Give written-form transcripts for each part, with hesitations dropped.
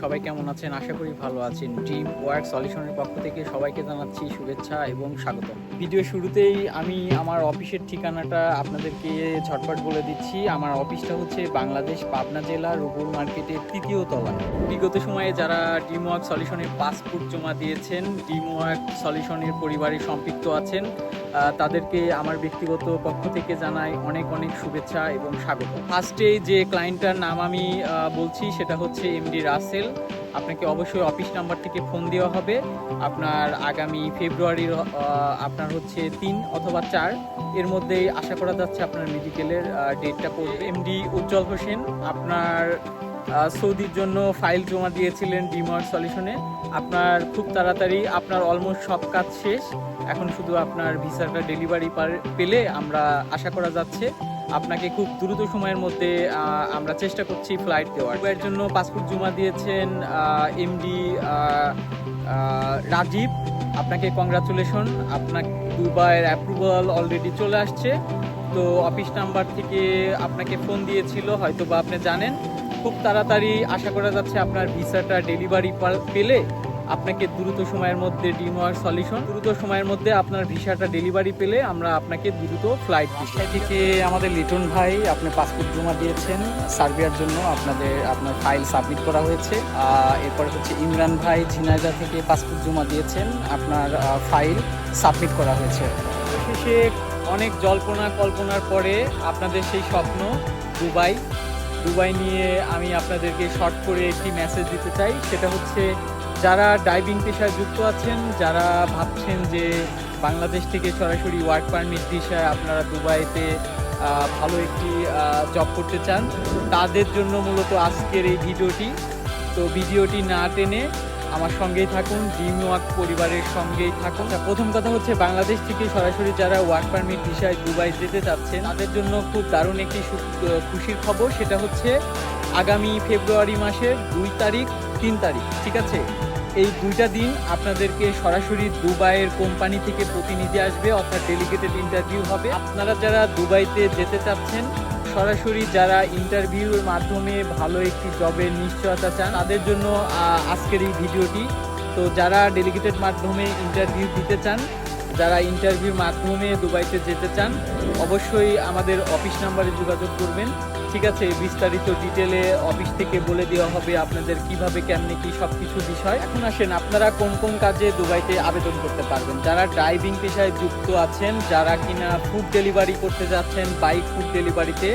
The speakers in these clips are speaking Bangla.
সবাই কেমন আছেন? আশা করি ভালো আছেন। ড্রিম ওয়ার্ক সলিউশনের পক্ষ থেকে সবাইকে জানাচ্ছি শুভেচ্ছা এবং স্বাগতম। ভিডিও শুরুতেই আমি আমার অফিসের ঠিকানাটা আপনাদেরকে ঝটপট বলে দিচ্ছি। আমার অফিসটা হচ্ছে বাংলাদেশ পাবনা জেলা রূপপুর মার্কেটের ৩য় তলায়। বিগত সময়ে যারা ড্রিম ওয়ার্ক সলিউশনের পাসপোর্ট জমা দিয়েছেন, ড্রিম ওয়ার্ক সলিউশনের পরিবারে সম্পৃক্ত আছেন, তাদেরকে আমার ব্যক্তিগত পক্ষ থেকে জানাই অনেক অনেক শুভেচ্ছা এবং স্বাগত। ফার্স্টে যে ক্লায়েন্টটার নাম আমি বলছি সেটা হচ্ছে এমডি রাসেল। আপনাকে অবশ্যই অফিস নাম্বার থেকে ফোন দেওয়া হবে। আপনার আগামী ফেব্রুয়ারির আপনার হচ্ছে ৩ অথবা ৪ এর মধ্যেই আশা করা যাচ্ছে আপনার মেডিকেলের ডেটটা পড়বে। এমডি উজ্জ্বল হোসেন আপনার সৌদির জন্য ফাইল জমা দিয়েছিলেন ড্রিম ওয়ার্ক সলিউশনে। আপনার খুব তাড়াতাড়ি আপনার অলমোস্ট সব কাজ শেষ, এখন শুধু আপনার ভিসাটা ডেলিভারি পেলে আমরা আশা করা যাচ্ছে আপনাকে খুব দ্রুত সময়ের মধ্যে আমরা চেষ্টা করছি ফ্লাইট দেওয়ার। এর জন্য পাসপোর্ট জমা দিয়েছেন এমডি রাজীব, আপনাকে কংগ্রাচুলেশন। আপনার দুবাইয়ের অ্যাপ্রুভাল অলরেডি চলে আসছে। তো অফিস নাম্বার থেকে আপনাকে ফোন দিয়েছিল, হয়তো বা আপনি জানেন। খুব তাড়াতাড়ি আশা করা যাচ্ছে আপনার ভিসাটা ডেলিভারি পেলে আপনাকে দ্রুত সময়ের মধ্যে ড্রিম ওয়ার্ক সলিউশন দ্রুত সময়ের মধ্যে আপনার ভিসাটা ডেলিভারি পেলে আমরা আপনাকে দ্রুত ফ্লাইট দিই। থেকে আমাদের লিটন ভাই আপনি পাসপোর্ট জমা দিয়েছেন সার্বিয়ার জন্য, আপনার ফাইল সাবমিট করা হয়েছে। এরপরে হচ্ছে ইমরান ভাই ঝিনাইদা থেকে পাসপোর্ট জমা দিয়েছেন, আপনার ফাইল সাবমিট করা হয়েছে। শেষে অনেক জল্পনা কল্পনার পরে আপনাদের সেই স্বপ্ন দুবাই নিয়ে আমি আপনাদেরকে শর্ট করে একটি মেসেজ দিতে চাই। সেটা হচ্ছে, যারা ডাইভিং পেশায় যুক্ত আছেন, যারা ভাবছেন যে বাংলাদেশ থেকে সরাসরি ওয়ার্ক পারমিট ভিসায় আপনারা দুবাইতে ভালো একটি জব করতে চান, তাদের জন্য মূলত আজকের এই ভিডিওটি। তো ভিডিওটি না টেনে আমার সঙ্গেই থাকুন, ড্রিম ওয়ার্ক পরিবারের সঙ্গেই থাকুন। প্রথম কথা হচ্ছে, বাংলাদেশ থেকে সরাসরি যারা ওয়ার্ক পারমিট ভিসায় দুবাই যেতে চাচ্ছেন তাদের জন্য খুব দারুণ একটি খুশির খবর। সেটা হচ্ছে আগামী ফেব্রুয়ারি মাসের 2 তারিখ 3 তারিখ, ঠিক আছে, এই 2টা দিন আপনাদেরকে সরাসরি দুবাইয়ের কোম্পানি থেকে প্রতিনিধি আসবে, অর্থাৎ ডেলিগেটেড ইন্টারভিউ হবে। আপনারা যারা দুবাইতে যেতে চাচ্ছেন, সরাসরি যারা ইন্টারভিউর মাধ্যমে ভালো একটি জবের নিশ্চয়তা চান, তাদের জন্য আজকের এই ভিডিওটি। তো যারা ডেলিগেটেড মাধ্যমে ইন্টারভিউ দিতে চান, যারা ইন্টারভিউর মাধ্যমে দুবাইতে যেতে চান, অবশ্যই আমাদের অফিস নাম্বারে যোগাযোগ করবেন, ঠিক আছে। বিস্তারিত ডিটেলে অফিস থেকে বলে দেওয়া হবে আপনাদের কিভাবে কেমনে কি সব কিছু বিষয়। এখন আসেন, আপনারা কোন কোন কাজে দুবাইতে আবেদন করতে পারবেন। যারা ড্রাইভিং পেশায় যুক্ত আছেন, যারা কিনা ফুড ডেলিভারি করতে যাচ্ছেন, বাইক ফুড ডেলিভারিতে,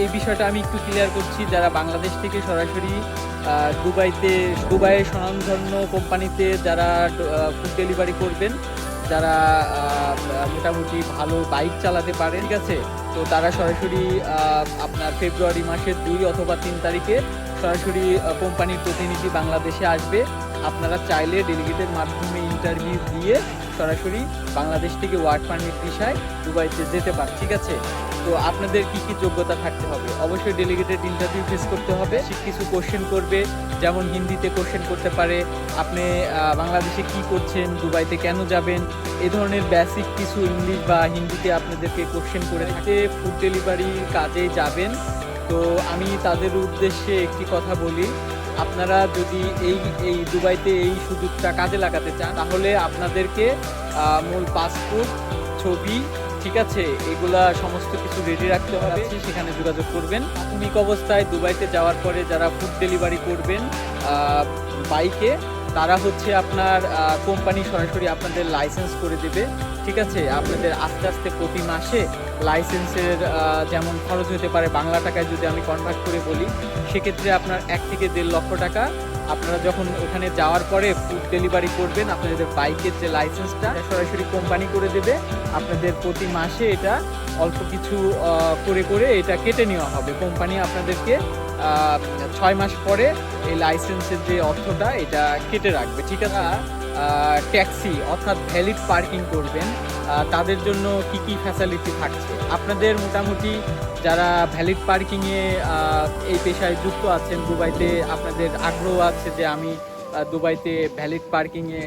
এই বিষয়টা আমি একটু ক্লিয়ার করছি। যারা বাংলাদেশ থেকে সরাসরি দুবাইয়ের স্বনামধন্য কোম্পানিতে যারা ফুড ডেলিভারি করবেন, যারা মোটামুটি ভালো বাইক চালাতে পারে, ঠিক আছে, তো তারা সরাসরি আপনার ফেব্রুয়ারি মাসের 2 অথবা 3 তারিখে সরাসরি কোম্পানির প্রতিনিধি বাংলাদেশে আসবে। আপনারা চাইলে ডেলিগেটের মাধ্যমে ইন্টারভিউ দিয়ে সরাসরি বাংলাদেশ থেকে ওয়ার্ক পারমিট ভিসায় দুবাইতে যেতে পারেন, ঠিক আছে। তো আপনাদের কি কি যোগ্যতা থাকতে হবে? অবশ্যই ডেলিগেটেড ইন্টারভিউ ফেস করতে হবে। কিছু কোশ্চেন করবে, যেমন হিন্দিতে কোশ্চেন করতে পারে, আপনি বাংলাদেশে কি করছেন, দুবাইতে কেন যাবেন, এই ধরনের বেসিক কিছু ইংলিশ বা হিন্দিতে আপনাদেরকে কোশ্চেন করে থাকে। ফুড ডেলিভারি কাজে যাবেন, তো আমি তাদের উদ্দেশ্যে একটি কথা বলি, আপনারা যদি এই দুবাইতে এই সুযোগটা কাজে লাগাতে চান, তাহলে আপনাদেরকে মূল পাসপোর্ট, ছবি, ঠিক আছে, এগুলা সমস্ত কিছু রেডি রাখতে হবে। সেখানে যোগাযোগ করবেন। প্রাথমিক অবস্থায় দুবাইতে যাওয়ার পরে যারা ফুড ডেলিভারি করবেন বাইকে, তারা হচ্ছে আপনার কোম্পানি সরাসরি আপনাদের লাইসেন্স করে দেবে, ঠিক আছে। আপনাদের আস্তে আস্তে প্রতি মাসে লাইসেন্সের যেমন খরচ হতে পারে, বাংলা টাকায় যদি আমি কনভার্ট করে বলি, সেক্ষেত্রে আপনার 1 থেকে 1.5 লক্ষ টাকা আপনারা যখন ওখানে যাওয়ার পরে ফুড ডেলিভারি করবেন, আপনাদের বাইকের যে লাইসেন্সটা সরাসরি কোম্পানি করে দেবে। আপনাদের প্রতি মাসে এটা অল্প কিছু করে এটা কেটে নেওয়া হবে। কোম্পানি আপনাদেরকে 6 মাস পরে এই লাইসেন্সের যে অর্থটা এটা কেটে রাখবে, ঠিক আছে। ট্যাক্সি অর্থাৎ ভ্যালিড পার্কিং করবেন, তাদের জন্য কি কি ফ্যাসিলিটি থাকছে? আপনাদের মোটামুটি যারা ভ্যালিড পার্কিংয়ে এই পেশায় যুক্ত আছেন দুবাইতে, আপনাদের আগ্রহ আছে যে আমি দুবাইতে ভ্যালিড পার্কিংয়ে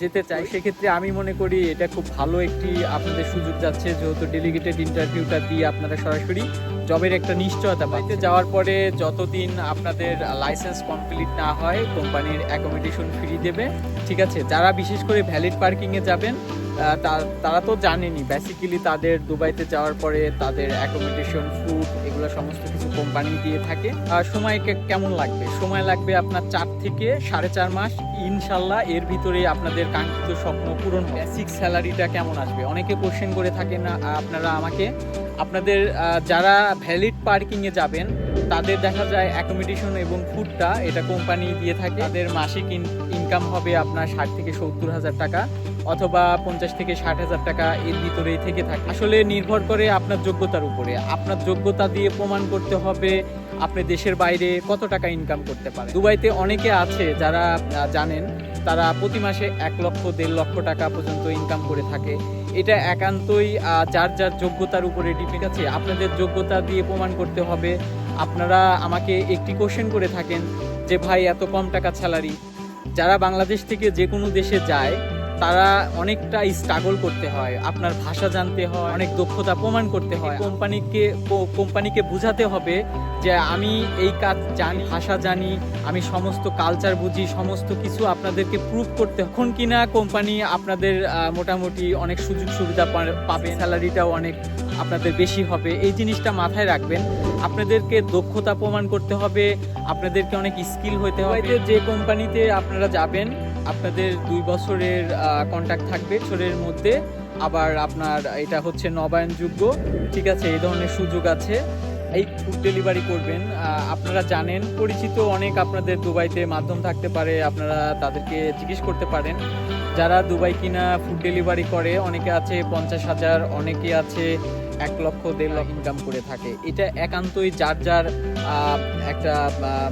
যেতে চায়, সেক্ষেত্রে আমি মনে করি এটা খুব ভালো একটি আপনাদের সুযোগ যাচ্ছে, যেহেতু ডেলিগেটেড ইন্টারভিউটা দিয়ে আপনারা সরাসরি জবের একটা নিশ্চয়তা পাইতে যাওয়ার পরে যতদিন আপনাদের লাইসেন্স কমপ্লিট না হয় কোম্পানির অ্যাকোমোডেশন ফ্রি দেবে। ঠিক আছে, যারা বিশেষ করে ভ্যালিড পার্কিংয়ে যাবেন তারা তো জানেনই, বেসিক্যালি তাদের দুবাইতে যাওয়ার পরে তাদের অ্যাকোমোডেশন, ফুড, এগুলো সমস্ত কিছু কোম্পানি দিয়ে থাকে। সময় কেমন লাগবে? সময় লাগবে আপনার 4 থেকে 4.5 মাস। ইনশাল্লাহ এর ভিতরে আপনাদের কাঙ্ক্ষিত স্বপ্ন পূরণ হবে। বেসিক স্যালারিটা কেমন আসবে অনেকে কোশ্চেন করে থাকেন আপনারা আমাকে। আপনাদের যারা ভ্যালিড পার্কিংয়ে যাবেন তাদের দেখা যায় অ্যাকোমোডেশন এবং ফুডটা এটা কোম্পানি দিয়ে থাকে। তাদের মাসিক ইনকাম হবে আপনার 60 থেকে 70 হাজার টাকা, অথবা 50 থেকে 60 হাজার টাকা, এর ভিতরেই থেকে থাকে। আসলে নির্ভর করে আপনার যোগ্যতার উপরে। আপনার যোগ্যতা দিয়ে প্রমাণ করতে হবে আপনি দেশের বাইরে কত টাকা ইনকাম করতে পারেন। দুবাইতে অনেকে আছে যারা জানেন তারা প্রতি মাসে 1 লক্ষ 1.5 লক্ষ টাকা পর্যন্ত ইনকাম করে থাকে। এটা একান্তই যার যার যোগ্যতার উপরে ডিপেন্ড আছে। আপনাদের যোগ্যতা দিয়ে প্রমাণ করতে হবে। আপনারা আমাকে একটি কোশ্চেন করে থাকেন যে ভাই এত কম টাকা স্যালারি। যারা বাংলাদেশ থেকে যে কোনো দেশে যায় তারা অনেকটা স্ট্রাগল করতে হয়, আপনার ভাষা জানতে হয়, অনেক দক্ষতা প্রমাণ করতে হয়। কোম্পানিকে বোঝাতে হবে যে আমি এই কাজ জানি, ভাষা জানি, আমি সমস্ত কালচার বুঝি, সমস্ত কিছু আপনাদেরকে প্রুভ করতে। এখন কিনা কোম্পানি আপনাদের মোটামুটি অনেক সুযোগ সুবিধা পাবে, স্যালারিটাও অনেক আপনাদের বেশি হবে। এই জিনিসটা মাথায় রাখবেন। আপনাদেরকে দক্ষতা প্রমাণ করতে হবে, আপনাদেরকে অনেক স্কিল হতে হবে। যে কোম্পানিতে আপনারা যাবেন আপনাদের 2 বছরের কন্ট্রাক্ট থাকবে, বছরের মধ্যে আবার আপনার এটা হচ্ছে নবায়নযোগ্য। ঠিক আছে, এই ধরনের সুযোগ আছে। এই ফুড ডেলিভারি করবেন, আপনারা জানেন পরিচিত অনেক আপনাদের দুবাইতে মাধ্যম থাকতে পারে, আপনারা তাদেরকে জিজ্ঞেস করতে পারেন। যারা দুবাই কিনা ফুড ডেলিভারি করে অনেকে আছে 50,000, অনেকে আছে 1 লক্ষ 1.5 লক্ষ ইনকাম করে থাকে। এটা একান্তই যার যার একটা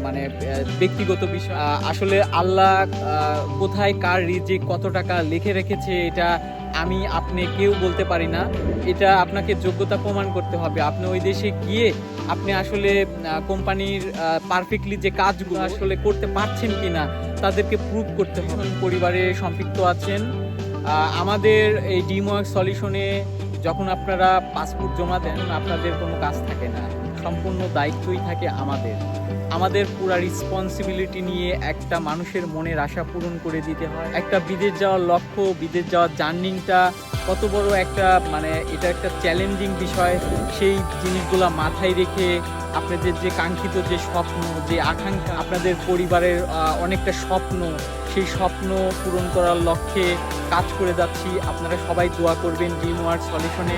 মানে ব্যক্তিগত বিষয়। আসলে আল্লাহ কোথায় কার রিজিক কত টাকা লিখে রেখেছে এটা আমি আপনি কেউ বলতে পারি না। এটা আপনাকে যোগ্যতা প্রমাণ করতে হবে। আপনি ওই দেশে গিয়ে আপনি আসলে কোম্পানির পারফেক্টলি যে কাজগুলো আসলে করতে পারছেন কিনা তাদেরকে প্রুভ করতে হবে। পরিবারে সম্পৃক্ত আছেন আমাদের এই ড্রিমওয়ার্কস সলিউশনে, যখন আপনারা পাসপোর্ট জমা দেন আপনাদের কোনো কাজ থাকে না, সম্পূর্ণ দায়িত্বই থাকে আমাদের পুরা রেসপন্সিবিলিটি নিয়ে একটা মানুষের মনের আশা পূরণ করে দিতে হয়। একটা বিদেশ যাওয়ার লক্ষ্য, বিদেশ যাওয়ার জার্নিংটা কত বড় একটা মানে এটা একটা চ্যালেঞ্জিং বিষয়। সেই জিনিসগুলো মাথায় রেখে আপনাদের যে কাঙ্ক্ষিত যে স্বপ্ন, যে আকাঙ্ক্ষা, আপনাদের পরিবারের অনেকটা স্বপ্ন, সেই স্বপ্ন পূরণ করার লক্ষ্যে কাজ করে যাচ্ছি। আপনারা সবাই দোয়া করবেন। ড্রিমওয়ার্কস সলিউশনে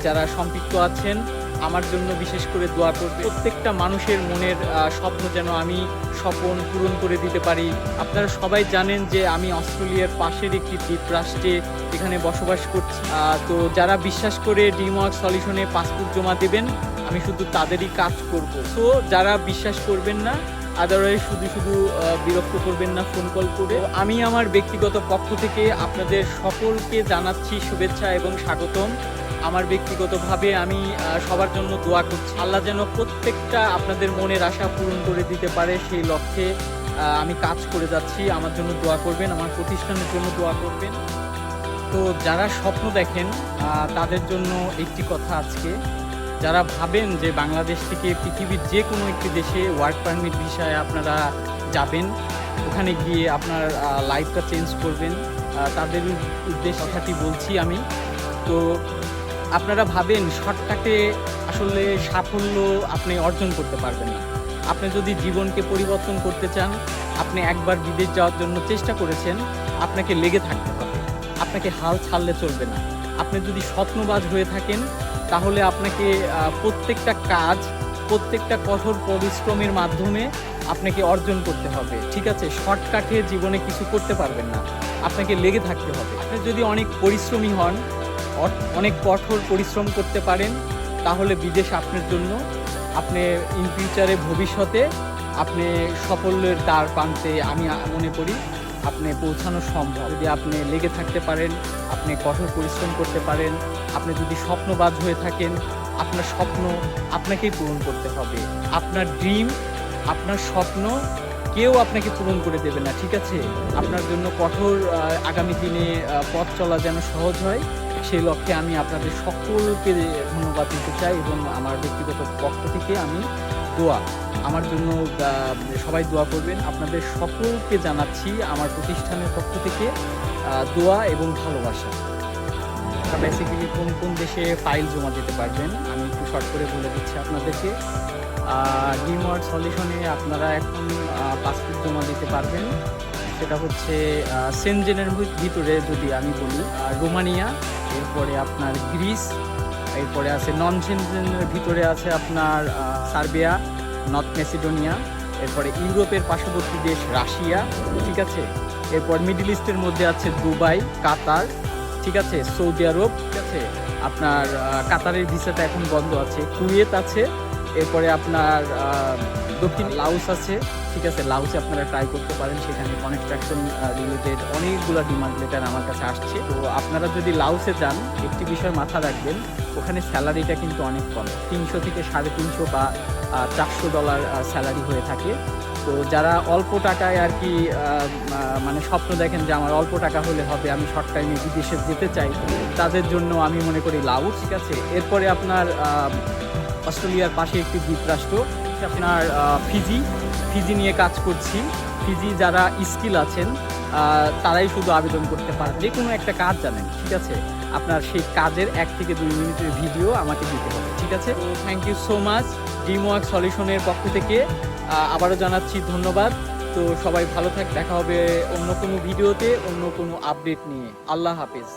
যারা সম্পৃক্ত আছেন আমার জন্য বিশেষ করে দোয়া করবে। প্রত্যেকটা মানুষের মনের স্বপ্ন যেন আমি স্বপন পূরণ করে দিতে পারি। আপনারা সবাই জানেন যে আমি অস্ট্রেলিয়ার পাশের একটি দ্বীপ রাষ্ট্রে এখানে বসবাস করছি। তো যারা বিশ্বাস করে ড্রিমওয়ার্কস সলিউশনে পাসপোর্ট জমা দেবেন আমি শুধু তাদেরই কাজ করব। তো যারা বিশ্বাস করবেন না, আদারওয়াইজ শুধু বিরক্ত করবেন না ফোন কল করে। আমি আমার ব্যক্তিগত পক্ষ থেকে আপনাদের সকলকে জানাচ্ছি শুভেচ্ছা এবং স্বাগতম। আমার ব্যক্তিগতভাবে আমি সবার জন্য দোয়া করছি। আল্লাহ যেন প্রত্যেকটা আপনাদের মনের আশা পূরণ করে দিতে পারে, সেই লক্ষ্যে আমি কাজ করে যাচ্ছি। আমার জন্য দোয়া করবেন, আমার প্রতিষ্ঠানের জন্য দোয়া করবেন। তো যারা স্বপ্ন দেখেন তাদের জন্য একটি কথা আজকে, যারা ভাবেন যে বাংলাদেশ থেকে পৃথিবীর যে কোনো একটি দেশে ওয়ার্ক পারমিট ভিসায় আপনারা যাবেন, ওখানে গিয়ে আপনার লাইফটা চেঞ্জ করবেন, তাদের উদ্দেশ্য কথাটি বলছি আমি। তো আপনারা ভাবেন শর্টকাটে আসলে সাফল্য আপনি অর্জন করতে পারবেন না। আপনি যদি জীবনকে পরিবর্তন করতে চান, আপনি একবার বিদেশ যাওয়ার জন্য চেষ্টা করেছেন, আপনাকে লেগে থাকতে হবে, আপনাকে হাল ছাড়লে চলবে না। আপনি যদি স্বপ্নবাজ হয়ে থাকেন তাহলে আপনাকে প্রত্যেকটা কাজ, প্রত্যেকটা কঠোর পরিশ্রমের মাধ্যমে আপনাকে অর্জন করতে হবে। ঠিক আছে, শর্টকাটে জীবনে কিছু করতে পারবেন না, আপনাকে লেগে থাকতে হবে। আপনি যদি অনেক পরিশ্রমী হন, অনেক কঠোর পরিশ্রম করতে পারেন, তাহলে বিদেশ আপনার জন্য। আপনি ইন ফিউচারে ভবিষ্যতে আপনি সাফল্যের দ্বার প্রান্তে আমি মনে করি আপনি পৌঁছানো সম্ভব। যদি আপনি লেগে থাকতে পারেন, আপনি কঠোর পরিশ্রম করতে পারেন, আপনি যদি স্বপ্নবাজ হয়ে থাকেন, আপনার স্বপ্ন আপনাকেই পূরণ করতে হবে। আপনার ড্রিম, আপনার স্বপ্ন কেউ আপনাকে পূরণ করে দেবে না, ঠিক আছে? আপনার জন্য কঠোর আগামী দিনে পথ চলা যেন সহজ হয়, সেই লক্ষ্যে আমি আপনাদের সকলকে ধন্যবাদ দিতে চাই এবং আমার ব্যক্তিগত পক্ষ থেকে আমি আমার জন্য সবাই দোয়া করবেন। আপনাদের সকলকে জানাচ্ছি আমার প্রতিষ্ঠানের পক্ষ থেকে দোয়া এবং ভালোবাসা। বেসিক্যালি কোন কোন দেশে ফাইল জমা দিতে পারবেন আমি একটু শর্ট করে বলে দিচ্ছি আপনাদেরকে। ড্রিমওয়ার্কস সলিউশনে আপনারা এখন পাসপোর্ট জমা দিতে পারবেন, সেটা হচ্ছে সেনজেনের ভিতরে যদি আমি বলি রোমানিয়া, এরপরে আপনার গ্রিস, এরপরে আছে নন সেনজেনের ভিতরে আছে আপনার সার্বিয়া, নর্থ মেসিডোনিয়া, এরপরে ইউরোপের পার্শ্ববর্তী দেশ রাশিয়া, ঠিক আছে? এরপর মিডল ইস্টের মধ্যে আছে দুবাই, কাতার, ঠিক আছে, সৌদি আরব, ঠিক আছে? আপনার কাতারের ভিসাটা এখন বন্ধ আছে, কুয়েত আছে, এরপরে আপনার দক্ষিণ লাউস আছে, ঠিক আছে? লাউসে আপনারা ট্রাই করতে পারেন, সেখানে কনস্ট্রাকশন রিলেটেড অনেকগুলো ডিমান্ড লেটার আমার কাছে আসছে। তো আপনারা যদি লাউসে যান একটি বিষয় মাথা রাখবেন, ওখানে স্যালারিটা কিন্তু অনেক কম, 300 থেকে $350 বা $400 স্যালারি হয়ে থাকে। তো যারা অল্প টাকায় আর কি মানে স্বপ্ন দেখেন যে আমার অল্প টাকা হলে হবে, আমি শর্ট টাইমে বিদেশে যেতে চাই, তাদের জন্য আমি মনে করি লাউস, ঠিক আছে? এরপরে আপনার অস্ট্রেলিয়ার পাশে একটি দ্বীপরাষ্ট্র আপনার ফিজি নিয়ে কাজ করছি। ফিজি যারা স্কিল আছেন তারাই শুধু আবেদন করতে পারেন, যে কোনো একটা কাজ জানেন, ঠিক আছে? আপনার সেই কাজের 1 থেকে 2 মিনিটের ভিডিও আমাকে দিতে হবে, ঠিক আছে? তো থ্যাংক ইউ সো মাচ ড্রিমওয়ার্কস সলিউশনের পক্ষ থেকে আবারও জানাচ্ছি ধন্যবাদ। তো সবাই ভালো দেখা হবে অন্য কোনো ভিডিওতে, অন্য কোনো আপডেট নিয়ে। আল্লাহ হাফেজ।